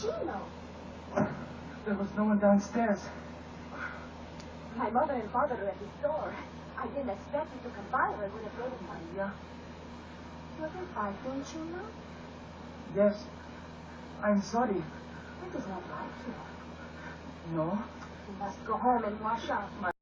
Chino. There was no one downstairs. My mother and father are at the store. I didn't expect you to come by or I would have waited for you. Yeah? Wasn't fighting, Chino? Yes. I'm sorry. He does not like you. No? You must go home and wash up.